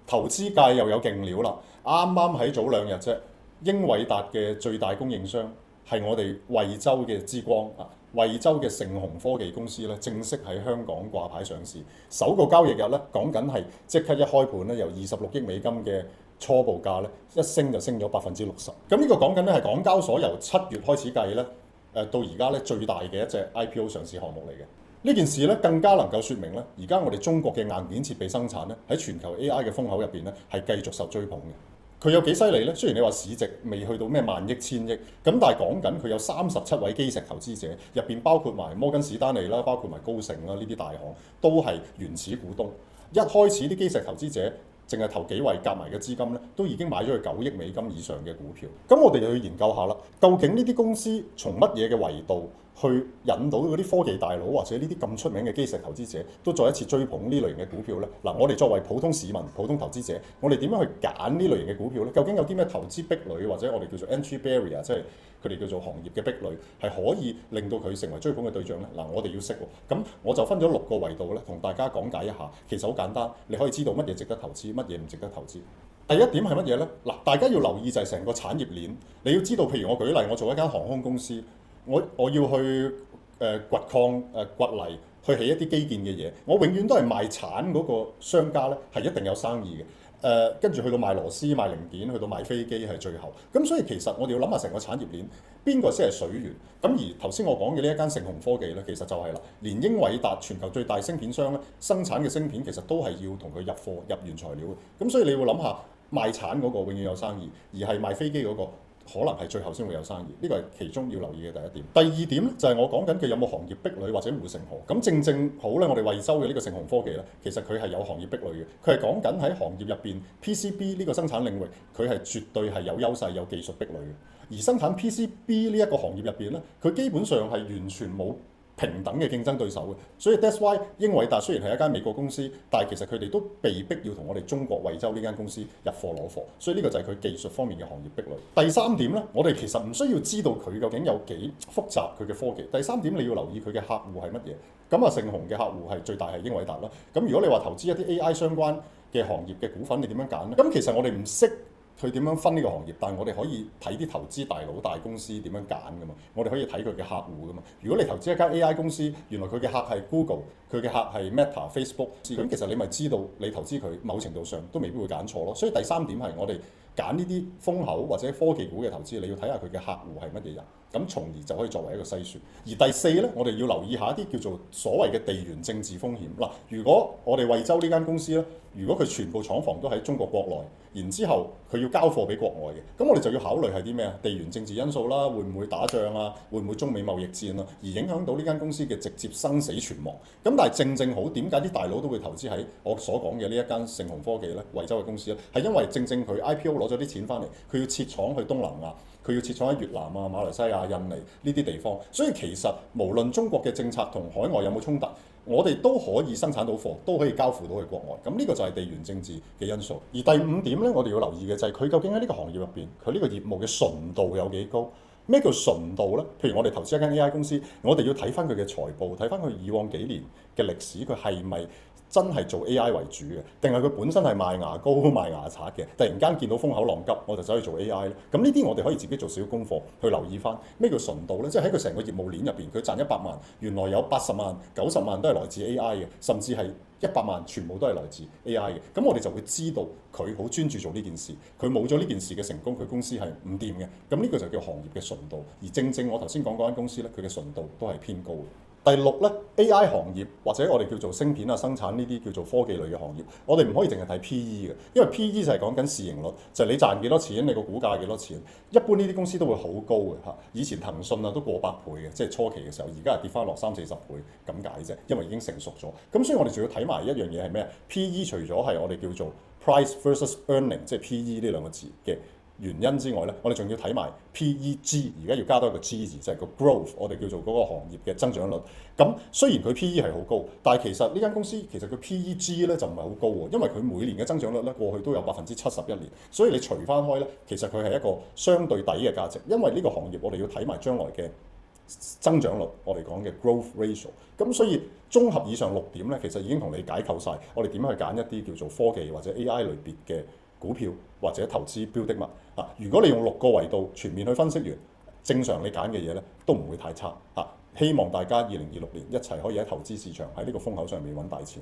投資界又有勁料啦，啱啱喺早2日啫，英偉達嘅最大供應商係我哋惠州嘅之光啊，惠州嘅盛虹科技公司咧，正式喺香港掛牌上市。首個交易日咧，講緊係即刻一開盤咧，由26億美金嘅初步價咧，一升就升咗60%。咁呢個講緊咧係港交所由7月開始計咧，到而家咧最大嘅一隻 IPO 上市項目嚟嘅。呢件事咧更加能夠説明咧，而家我哋中國嘅硬件設備生產咧，喺全球 AI 嘅風口入邊咧，係繼續受追捧嘅。佢有幾犀利咧？雖然你話市值未去到咩萬億千億，咁但係講緊佢有37位基石投資者，入邊包括埋摩根士丹利啦，包括埋高盛啦，呢啲大行都係原始股東。一開始啲基石投資者淨係頭幾位夾埋嘅資金咧，都已經買咗去9億美金以上嘅股票。咁我哋就去研究下啦，究竟呢啲公司從乜嘢嘅維度去引到嗰啲科技大佬或者呢啲咁出名嘅基石投資者都再一次追捧呢類型嘅股票呢？嗱，我哋作為普通市民、普通投資者，我哋點樣去揀呢類型嘅股票呢？究竟有啲咩投資壁壘或者我哋叫做 entry barrier， 即係佢哋叫做行業嘅壁壘，係可以令到佢成為追捧嘅對象呢？嗱，我哋要識喎。咁我就分咗6個維度咧，同大家講解一下。其實好簡單，你可以知道乜嘢值得投資，乜嘢唔值得投資。第一點係乜嘢呢？嗱，大家要留意就係成個產業鏈。你要知道，譬如我舉例，我做一間航空公司。我要去掘礦掘泥去起一啲基建嘅嘢，我永遠都係賣鏟嗰個商家咧係一定有生意嘅。跟住去到賣螺絲賣零件，去到賣飛機係最後。咁所以其實我哋要諗下成個產業鏈邊個先係水源。咁而頭先我講嘅呢一間盛虹科技咧，其實就係啦，連英偉達全球最大芯片商咧生產嘅芯片其實都係要同佢入貨入原材料嘅。咁所以你要諗下賣鏟嗰個永遠有生意，而係賣飛機嗰個可能係最後先會有生意，呢個係其中要留意嘅第一點。第二點咧就係我講緊佢有冇行業壁壘或者護城河。咁正好咧，我哋惠州嘅呢個盛虹科技咧，其實佢係有行業壁壘嘅。佢係講緊喺行業入邊 PCB 呢個生產領域，佢係絕對係有優勢、有技術壁壘嘅。而生產 PCB 呢一個行業入邊咧，佢基本上係完全冇平等嘅競爭對手嘅，所以 that's why 英偉達雖然係一間美國公司，但係其實佢哋都被逼要同我哋中國惠州呢間公司入貨攞貨，所以呢個就係佢技術方面嘅行業壁壘。第三點呢，我哋其實唔需要知道佢究竟有幾複雜佢嘅科技。第三點你要留意佢嘅客戶係乜嘢。咁啊，盛虹嘅客戶係最大係英偉達啦。咁如果你話投資一啲 AI 相關嘅行業嘅股份，你點樣揀呢？咁其實我哋唔識佢點樣分呢個行業，但係我哋可以睇啲投資大佬大公司點樣揀噶嘛，我哋可以睇佢嘅客戶噶嘛。如果你投資一間 AI 公司，原來佢嘅客係 Google， 佢嘅客係 Meta、Facebook， 咁其實你咪知道你投資佢某程度上都未必會揀錯咯。所以第三點係我哋揀呢啲風口或者科技股嘅投資，你要睇下佢嘅客戶係乜嘢人，咁從而就可以作為一個篩選。而第四呢，我哋要留意一下一啲叫做所謂嘅地緣政治風險。嗱，如果我哋惠州呢間公司呢，如果佢全部廠房都喺中國國內，然之後佢要交貨俾國外嘅，咁我哋就要考慮係啲咩啊？地緣政治因素啦，會唔會打仗啊？會唔會中美貿易戰啊？而影響到呢間公司嘅直接生死存亡。咁但係正好，點解啲大佬都會投資喺我所講嘅呢一間盛虹科技咧，惠州嘅公司咧？係因為正佢 IPO 攞咗啲錢翻嚟，佢要設廠去東南亞，佢要設廠喺越南啊、馬來西亞、印尼呢啲地方。所以其實無論中國嘅政策同海外有冇衝突，我哋都可以生產到貨，都可以交付到去國外。咁呢個就係地緣政治嘅因素。而第5點咧，我哋要留意嘅就係佢究竟喺呢個行業入邊，佢呢個業務嘅純度有幾高？咩叫純度呢？譬如我哋投資一間 AI 公司，我哋要睇翻佢嘅財報，睇翻佢以往幾年嘅歷史，佢係咪真係做 AI 為主嘅？定係佢本身係賣牙膏、賣牙刷嘅？突然間見到風口浪急，我就走去做 AI 咧？咁呢啲我哋可以自己做少少功課去留意翻咩叫純度呢？即係喺佢成個業務鏈入邊，佢賺100萬，原來有80萬、90萬都係來自 AI 嘅，甚至係100萬全部都係來自 AI 嘅。咁我哋就會知道佢好專注做呢件事，佢冇咗呢件事嘅成功，佢公司係唔掂嘅。咁呢個就叫行業嘅純度。而正我頭先講嗰間公司咧，佢嘅純度都係偏高嘅。第6咧 ，AI 行業或者我哋叫做芯片啊、生產呢啲叫做科技類嘅行業，我哋唔可以淨係睇 PE 嘅，因為 PE 就係講緊市盈率，就係你賺幾多錢，你個股價係幾多錢。一般呢啲公司都會好高嘅嚇，以前騰訊啊都過百倍嘅，即係初期嘅時候，而家係跌翻落30-40倍咁解啫，因為已經成熟咗。咁所以我哋仲要睇埋一樣嘢係咩啊？PE 除咗係我哋叫做 price versus earning， 即係 PE 呢兩個字嘅原因之外咧，我哋仲要睇埋 PEG， 而家要加多一個 G 字，就係個 growth， 我哋叫做嗰個行業嘅增長率。咁雖然佢 PE 係好高，但係其實呢間公司其實佢 PEG 咧就唔係好高喎，因為佢每年嘅增長率咧過去都有71%年，所以你除翻開咧，其實佢係一個相對抵嘅價值。因為呢個行業我哋要睇埋將來嘅增長率，我哋講嘅 growth ratio。咁所以綜合以上6點咧，其實已經同你解構晒我哋點樣去揀一啲叫做科技或者 AI 類別嘅股票或者投資標的物啊。如果你用6個維度全面去分析完，正常你揀嘅嘢咧都唔會太差啊。希望大家2026年一齊可以喺投資市場喺呢個風口上面揾大錢。